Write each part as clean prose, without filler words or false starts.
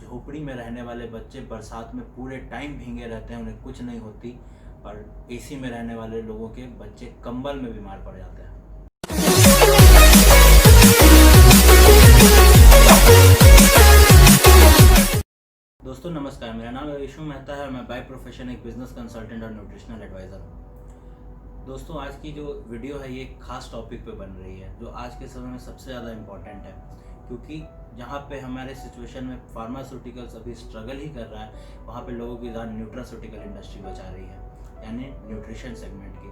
झोपड़ी में रहने वाले बच्चे बरसात में पूरे टाइम भीगे रहते हैं, उन्हें कुछ नहीं होती, और एसी में रहने वाले लोगों के बच्चे कंबल में बीमार पड़ जाते हैं। दोस्तों नमस्कार, मेरा नाम विशु मेहता है और मैं बाय प्रोफेशन एक बिजनेस कंसल्टेंट और न्यूट्रिशनल एडवाइज़र हूँ। दोस्तों आज की जो वीडियो है ये एक खास टॉपिक पे बन रही है जो आज के समय में सबसे ज़्यादा इम्पॉर्टेंट है, क्योंकि जहाँ पे हमारे सिचुएशन में फार्मास्यूटिकल्स अभी स्ट्रगल ही कर रहा है, वहाँ पे लोगों की जान न्यूट्रास्यूटिकल इंडस्ट्री बचा रही है, यानी न्यूट्रिशन सेगमेंट की।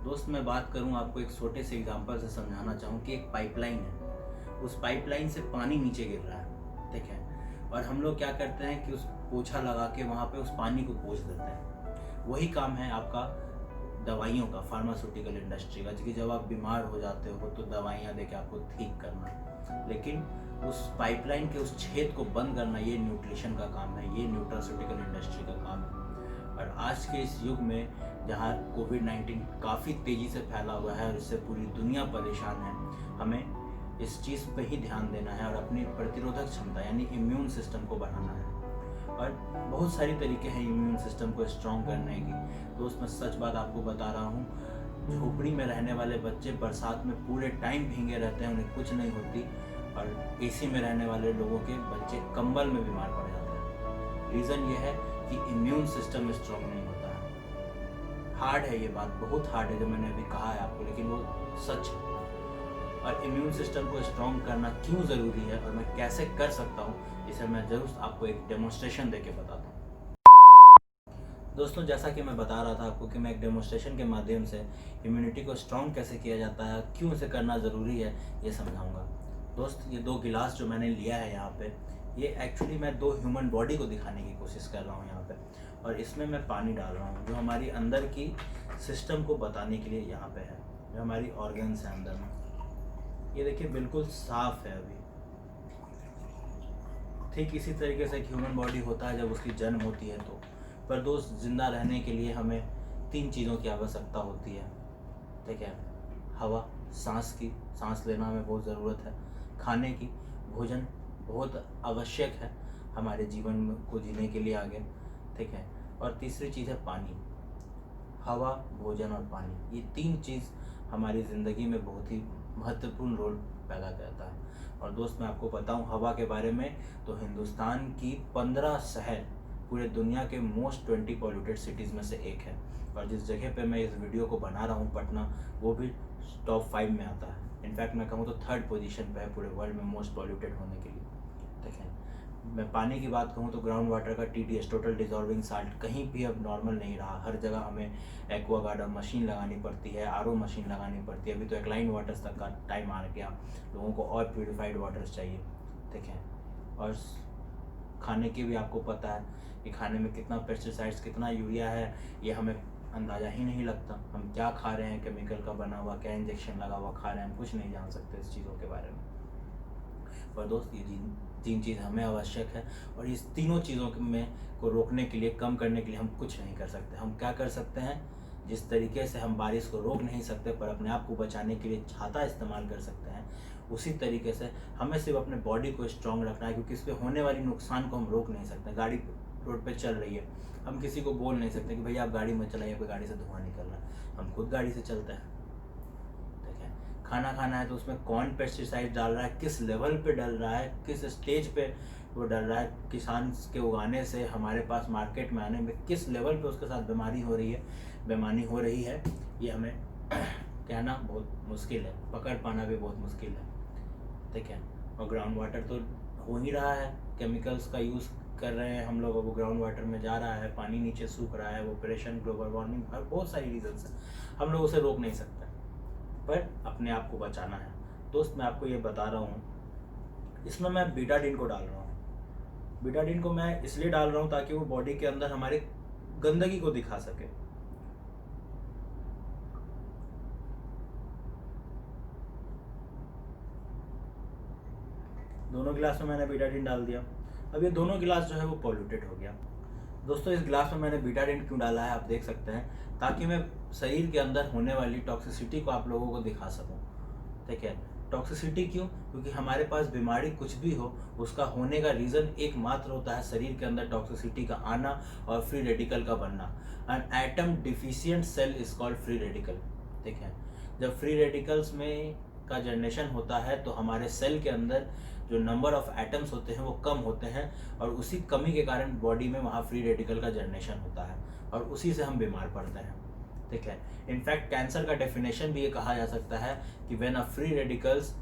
दोस्त मैं बात करूँ, आपको एक छोटे से एग्जांपल से समझाना चाहूँ कि एक पाइपलाइन है, उस पाइपलाइन से पानी नीचे गिर रहा है, ठीक है, और हम लोग क्या करते हैं कि उस पोछा लगा के वहाँ पे उस पानी को पोंछ देते हैं। वही काम है आपका दवाइयों का, फार्मास्यूटिकल इंडस्ट्री का, कि जब आप बीमार हो जाते हो तो दवाइयाँ देके आपको ठीक करना, लेकिन उस पाइपलाइन के उस छेद को बंद करना ये न्यूट्रिशन का काम है, ये न्यूट्रास्यूटिकल इंडस्ट्री का काम है। और आज के इस युग में जहाँ कोविड-19 काफ़ी तेज़ी से फैला हुआ है और इससे पूरी दुनिया परेशान है, हमें इस चीज़ पे ही ध्यान देना है और अपनी प्रतिरोधक क्षमता यानी इम्यून सिस्टम को बढ़ाना है। और बहुत सारी तरीके हैं इम्यून सिस्टम को स्ट्रॉन्ग करने की। दोस्त मैं सच बात आपको बता रहा हूँ, झोपड़ी में रहने वाले बच्चे बरसात में पूरे टाइम भीगे रहते हैं, उन्हें कुछ नहीं होती, और एसी में रहने वाले लोगों के बच्चे कंबल में बीमार पड़ जाते हैं। रीज़न ये है कि इम्यून सिस्टम स्ट्रॉन्ग नहीं होता है। हार्ड है ये बात, बहुत हार्ड है जो मैंने अभी कहा है आपको, लेकिन वो सच है। और इम्यून सिस्टम को स्ट्रॉन्ग करना क्यों ज़रूरी है और मैं कैसे कर सकता हूँ, इसे मैं ज़रूर आपको एक डेमोन्स्ट्रेशन देके बताता हूँ। दोस्तों जैसा कि मैं बता रहा था आपको कि मैं एक डेमोन्स्ट्रेशन के माध्यम से इम्यूनिटी को स्ट्रॉन्ग कैसे किया जाता है, क्यों इसे करना ज़रूरी है, ये समझाऊंगा। दोस्त ये 2 गिलास जो मैंने लिया है यहाँ पे, ये एक्चुअली मैं 2 ह्यूमन बॉडी को दिखाने की कोशिश कर रहा हूँ यहाँ पे, और इसमें मैं पानी डाल रहा हूँ जो हमारी अंदर की सिस्टम को बताने के लिए यहाँ पे है, जो हमारी ऑर्गन्स हैं अंदर में। ये देखिए बिल्कुल साफ है अभी। ठीक इसी तरीके से एक ह्यूमन बॉडी होता है जब उसकी जन्म होती है तो, पर दोस्त जिंदा रहने के लिए हमें 3 चीज़ों की आवश्यकता होती है, ठीक है। हवा, सांस लेना हमें बहुत ज़रूरत है, खाने की, भोजन बहुत आवश्यक है हमारे जीवन को जीने के लिए आगे, ठीक है, और तीसरी चीज़ है पानी। हवा, भोजन और पानी, ये 3 चीज़ हमारी ज़िंदगी में बहुत ही महत्वपूर्ण रोल पैदा करता है। और दोस्त मैं आपको बताऊं हवा के बारे में, तो हिंदुस्तान की 15 शहर पूरे दुनिया के मोस्ट 20 पॉल्यूटेड सिटीज़ में से एक है, और जिस जगह पे मैं इस वीडियो को बना रहा हूं, पटना, वो भी टॉप 5 में आता है। इनफैक्ट मैं कहूँ तो 3rd पोजीशन पे है पूरे वर्ल्ड में मोस्ट पॉल्यूटेड होने के लिए, ठीक है। मैं पानी की बात कहूँ तो ग्राउंड वाटर का TDS, टोटल डिजॉल्विंग साल्ट, कहीं भी अब नॉर्मल नहीं रहा। हर जगह हमें एक्वागार्ड मशीन लगानी पड़ती है, RO मशीन लगानी पड़ती है। अभी तो एक्लाइन वाटर्स तक का टाइम आ गया, लोगों को और प्यूरिफाइड वाटर्स चाहिए, ठीक है। और खाने की भी आपको पता है कि खाने में कितना पेस्टिसाइड्स, कितना यूरिया है, ये हमें अंदाज़ा ही नहीं लगता। हम क्या खा रहे हैं, केमिकल का बना हुआ, क्या इंजेक्शन लगा हुआ खा रहे हैं, हम कुछ नहीं जान सकते इस चीज़ों के बारे में। पर दोस्त ये 3 चीज़ हमें आवश्यक है, और इस तीनों चीज़ों में को रोकने के लिए, कम करने के लिए हम कुछ नहीं कर सकते। हम क्या कर सकते हैं, जिस तरीके से हम बारिश को रोक नहीं सकते पर अपने आप को बचाने के लिए छाता इस्तेमाल कर सकते हैं, उसी तरीके से हमें सिर्फ अपने बॉडी को स्ट्रॉन्ग रखना है, क्योंकि इस पर होने वाली नुकसान को हम रोक नहीं सकते। गाड़ी रोड पे चल रही है, हम किसी को बोल नहीं सकते कि भैया आप गाड़ी मत चलाइए, आपकी गाड़ी से धुआं निकल रहा है, हम खुद गाड़ी से चलते हैं, ठीक है। खाना खाना है तो उसमें कौन पेस्टिसाइड डाल रहा है, किस लेवल पे डल रहा है, किस स्टेज पे वो डल रहा है, किसान के उगाने से हमारे पास मार्केट में आने में किस लेवल पे उसके साथ बेईमानी हो रही है, ये हमें कहना बहुत मुश्किल है, पकड़ पाना भी बहुत मुश्किल है, ठीक है। और ग्राउंड वाटर तो हो ही रहा है, केमिकल्स का यूज़ कर रहे हैं हम लोग, वो ग्राउंड वाटर में जा रहा है, पानी नीचे सूख रहा है, ऑपरेशन, ग्लोबल वार्मिंग, और बहुत सारी रीजन्स हैं, हम लोग उसे रोक नहीं सकते, पर अपने आप को बचाना है। दोस्त मैं आपको ये बता रहा हूँ, इसमें मैं बीटाडीन को डाल रहा हूँ। बीटाडीन को मैं इसलिए डाल रहा हूँ ताकि वो बॉडी के अंदर हमारे गंदगी को दिखा सके। दोनों गिलास में मैंने बीटाडीन डाल दिया। अब ये दोनों गिलास जो है वो पॉल्यूटेड हो गया। दोस्तों इस गिलास में मैंने बीटाडीन क्यों डाला है आप देख सकते हैं, ताकि मैं शरीर के अंदर होने वाली टॉक्सिसिटी को आप लोगों को दिखा सकूं, ठीक है। टॉक्सिसिटी क्यों? क्योंकि हमारे पास बीमारी कुछ भी हो, उसका होने का रीज़न एकमात्र होता है शरीर के अंदर टॉक्सिसिटी का आना और फ्री रेडिकल का बनना। An atom deficient cell is called free radical. ठीक है, जब फ्री रेडिकल्स में का जनरेशन होता है तो हमारे सेल के अंदर जो नंबर ऑफ एटम्स होते हैं वो कम होते हैं, और उसी कमी के कारण बॉडी में वहाँ फ्री रेडिकल का जनरेशन होता है, और उसी से हम बीमार पड़ते हैं। ठीक है, इनफैक्ट कैंसर का डेफिनेशन भी ये कहा जा सकता है कि when a free radicals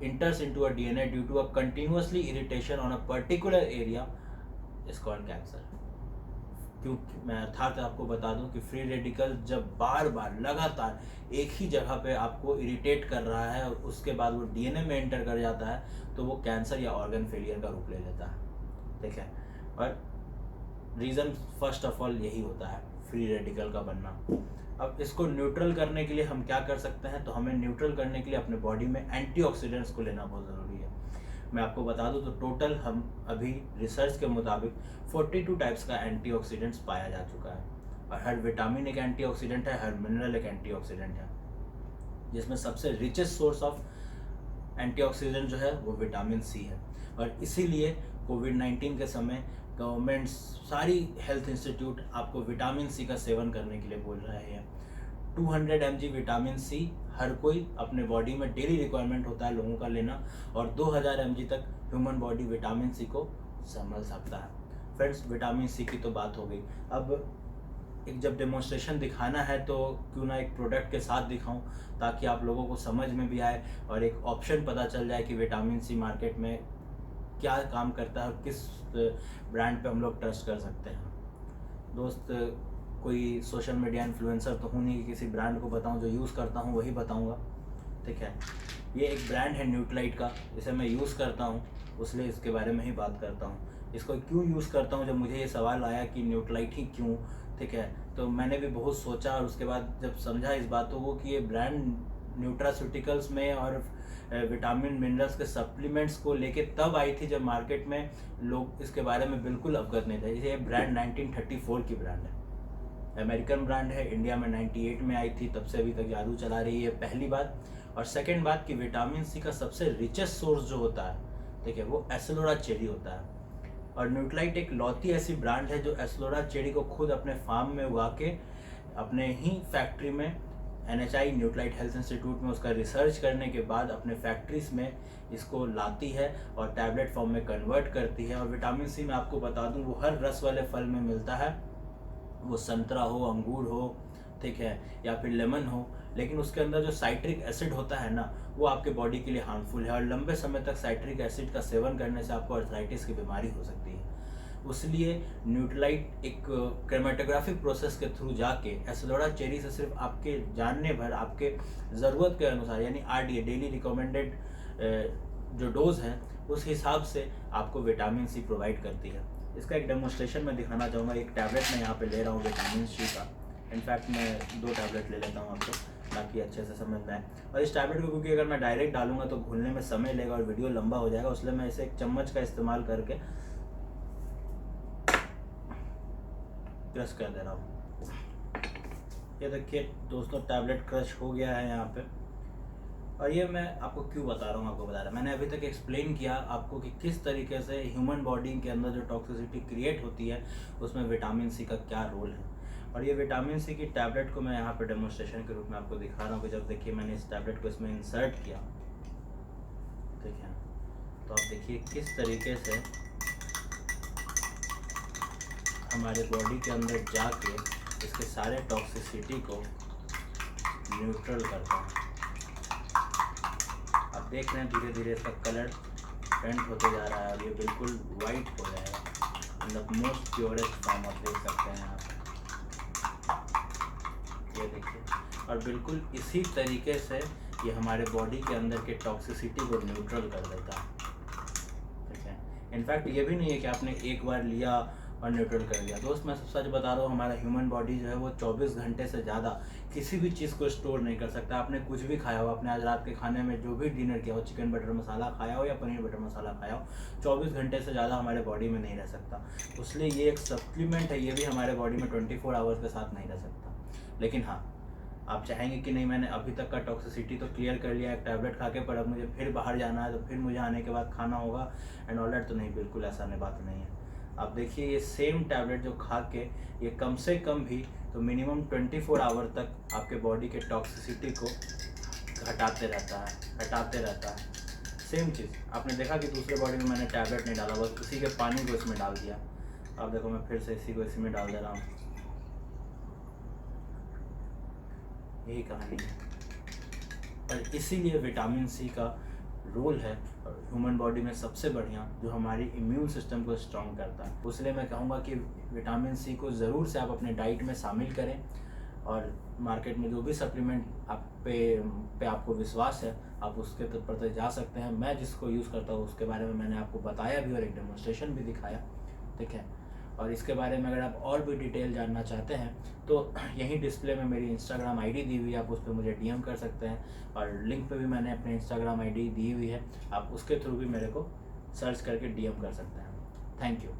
enters into a DNA due to a continuously irritation on a particular area is called cancer। क्योंकि मैं अर्थात आपको बता दूं कि फ्री रेडिकल जब बार बार लगातार एक ही जगह पे आपको इरिटेट कर रहा है और उसके बाद वो डीएनए में एंटर कर जाता है तो वो कैंसर या ऑर्गन फेलियर का रूप ले लेता है। ठीक है, और रीज़न फर्स्ट ऑफ ऑल यही होता है, फ्री रेडिकल का बनना। अब इसको न्यूट्रल करने के लिए हम क्या कर सकते हैं? तो हमें न्यूट्रल करने के लिए अपने बॉडी में एंटीऑक्सीडेंट्स को लेना बहुत ज़रूरी है। मैं आपको बता दूं तो टोटल हम अभी रिसर्च के मुताबिक 42 टाइप्स का एंटीऑक्सीडेंट्स पाया जा चुका है, और हर विटामिन एक एंटीऑक्सीडेंट है, हर मिनरल एक एंटीऑक्सीडेंट है, जिसमें सबसे रिचेस्ट सोर्स ऑफ एंटीऑक्सीडेंट जो है वो विटामिन सी है। और इसीलिए कोविड-19 के समय गवर्नमेंट सारी हेल्थ इंस्टीट्यूट आपको विटामिन सी का सेवन करने के लिए बोल रहे हैं। 200 mg विटामिन सी हर कोई अपने बॉडी में डेली रिक्वायरमेंट होता है लोगों का लेना, और 2000 mg तक ह्यूमन बॉडी विटामिन सी को संभल सकता है। फ्रेंड्स, विटामिन सी की तो बात हो गई। अब एक जब डेमोन्स्ट्रेशन दिखाना है तो क्यों ना एक प्रोडक्ट के साथ दिखाऊं, ताकि आप लोगों को समझ में भी आए और एक ऑप्शन पता चल जाए कि विटामिन सी मार्केट में क्या काम करता है और किस ब्रांड पे हम लोग ट्रस्ट कर सकते हैं। दोस्त, कोई सोशल मीडिया इन्फ्लुएंसर तो हूँ नहीं कि किसी ब्रांड को बताऊँ, जो यूज़ करता हूँ वही बताऊँगा। ठीक है, ये एक ब्रांड है न्यूट्रालाइट का, इसे मैं यूज़ करता हूँ, इसलिए इसके बारे में ही बात करता हूँ। इसको क्यों यूज़ करता हूँ, जब मुझे ये सवाल आया कि न्यूट्रालाइट ही क्यों, ठीक है, तो मैंने भी बहुत सोचा, और उसके बाद जब समझा इस बातों को कि ये ब्रांड न्यूट्रास्यूटिकल्स में और विटामिन मिनरल्स के सप्लीमेंट्स को लेके तब आई थी जब मार्केट में लोग इसके बारे में बिल्कुल अवगत नहीं थे। ये ब्रांड 1934 की ब्रांड है, अमेरिकन ब्रांड है, इंडिया में 98 में आई थी, तब से अभी तक जादू चला रही है, पहली बात। और सेकंड बात कि विटामिन सी का सबसे रिचेस्ट सोर्स जो होता है, ठीक है, वो एस्लोरा चेरी होता है। और न्यूट्रालाइट एक लौती ऐसी ब्रांड है जो एस्लोरा चेरी को खुद अपने फार्म में उगा के अपने ही फैक्ट्री में NHI न्यूट्रालाइट हेल्थ इंस्टीट्यूट में उसका रिसर्च करने के बाद अपने फैक्ट्रीज में इसको लाती है और टैबलेट फॉर्म में कन्वर्ट करती है। और विटामिन सी मैं आपको बता दूं वो हर रस वाले फल में मिलता है, वो संतरा हो, अंगूर हो, ठीक है, या फिर लेमन हो, लेकिन उसके अंदर जो साइट्रिक एसिड होता है ना, वो आपके बॉडी के लिए हार्मफुल है, और लंबे समय तक साइट्रिक एसिड का सेवन करने से आपको अर्थराइटिस की बीमारी हो सकती है। इसलिए न्यूट्रालाइट एक क्रोमेटोग्राफिक प्रोसेस के थ्रू जाके एस्लोरा चेरी से सिर्फ आपके जानने भर, आपके ज़रूरत के अनुसार, यानी RDA डेली रिकमेंडेड जो डोज है उस हिसाब से आपको विटामिन सी प्रोवाइड करती है। इसका एक डेमोन्स्ट्रेशन मैं दिखाना चाहूँगा। एक टैबलेट मैं यहाँ पे ले रहा हूँ विटामिन सी का, इनफैक्ट मैं 2 टैबलेट ले लेता हूँ आपको, ताकि अच्छे से समझ में आए। और इस टैबलेट को क्योंकि अगर मैं डायरेक्ट डालूंगा तो घुलने में समय लेगा और वीडियो लंबा हो जाएगा, इसलिए मैं इसे एक चम्मच का इस्तेमाल करके क्रश कर दे रहा हूँ। ये देखिए दोस्तों, टैबलेट क्रश हो गया है यहाँ पे। और ये मैं आपको क्यों बता रहा हूँ, आपको बता रहा मैंने अभी तक एक्सप्लेन किया आपको कि किस तरीके से ह्यूमन बॉडी के अंदर जो टॉक्सिसिटी क्रिएट होती है उसमें विटामिन सी का क्या रोल है। और ये विटामिन सी की टैबलेट को मैं यहाँ पे डेमोन्स्ट्रेशन के रूप में आपको दिखा रहा हूँ कि जब देखिए मैंने इस टैबलेट को इसमें इंसर्ट किया, ठीक है, तो आप देखिए किस तरीके से हमारे बॉडी के अंदर जाके इसके सारे टॉक्सिसिटी को न्यूट्रल करता है। आप देख रहे हैं धीरे धीरे इसका कलर पेंट होते जा रहा है और ये बिल्कुल वाइट हो जाएगा in the most purest form. आप देख सकते हैं यहाँ पे, ये देखिए, और बिल्कुल इसी तरीके से ये हमारे बॉडी के अंदर के टॉक्सिसिटी को न्यूट्रल कर देता है, ठीक है। इनफैक्ट ये भी नहीं है कि आपने एक बार लिया और न्यूट्रल कर दिया। दोस्त मैं सब सच बता रहा हूँ, हमारा ह्यूमन बॉडी जो है वो 24 घंटे से ज़्यादा किसी भी चीज़ को स्टोर नहीं कर सकता। आपने कुछ भी खाया हो, आपने आज रात के खाने में जो भी डिनर किया हो, चिकन बटर मसाला खाया हो या पनीर बटर मसाला खाया हो, 24 घंटे से ज़्यादा हमारे बॉडी में नहीं रह सकता। इसलिए ये एक सप्लीमेंट है, ये भी हमारे बॉडी में 24 आवर्स के साथ नहीं रह सकता। लेकिन हाँ, आप चाहेंगे कि नहीं मैंने अभी तक का टॉक्सिसिटी तो क्लियर कर लिया है टैबलेट खा के, पर अब मुझे फिर बाहर जाना है तो फिर मुझे आने के बाद खाना होगा एंड ऑल दैट। तो नहीं, बिल्कुल ऐसा नहीं, बात नहीं है। आप देखिए ये सेम टैबलेट जो खा के ये कम से कम भी तो मिनिमम 24 आवर तक आपके बॉडी के टॉक्सिसिटी को हटाते रहता है। सेम चीज़ आपने देखा कि दूसरे बॉडी में मैंने टैबलेट नहीं डाला, बस उसी के पानी को इसमें डाल दिया। अब देखो मैं फिर से इसी को इसी में डाल दे रहा हूँ, यही कहानी है। और इसीलिए विटामिन सी का रोल है ह्यूमन बॉडी में सबसे बढ़िया, जो हमारी इम्यून सिस्टम को स्ट्रॉन्ग करता है। इसलिए मैं कहूँगा कि विटामिन सी को ज़रूर से आप अपने डाइट में शामिल करें। और मार्केट में जो भी सप्लीमेंट आप पे आपको विश्वास है, आप उसके प्रति जा सकते हैं। मैं जिसको यूज़ करता हूँ उसके बारे में मैंने आपको बताया भी और एक डेमोन्स्ट्रेशन भी दिखाया, ठीक है। और इसके बारे में अगर आप और भी डिटेल जानना चाहते हैं तो यहीं डिस्प्ले में मेरी इंस्टाग्राम आईडी दी हुई है, आप उस पर मुझे डीएम कर सकते हैं। और लिंक पे भी मैंने अपने इंस्टाग्राम आईडी दी हुई है, आप उसके थ्रू भी मेरे को सर्च करके डीएम कर सकते हैं। Thank you.